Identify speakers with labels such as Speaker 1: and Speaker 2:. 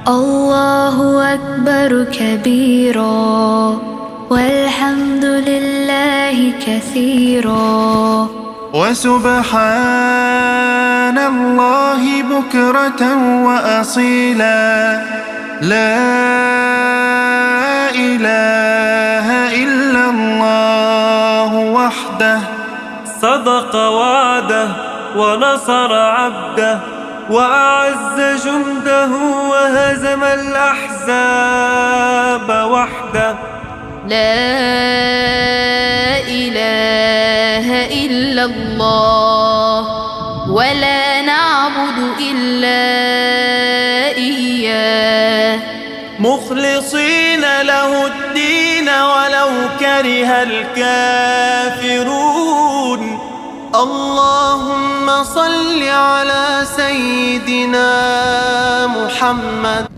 Speaker 1: الله أكبر كبيرا والحمد لله كثيرا
Speaker 2: وسبحان الله بكرة وأصيلا لا إله إلا الله وحده
Speaker 3: صدق وعده ونصر عبده وأعز جنده وهزم الأحزاب وحده
Speaker 1: لا إله إلا الله ولا نعبد إلا إياه
Speaker 3: مخلصين له الدين ولو كره الكافرون
Speaker 4: اللهم صل على سيدنا محمد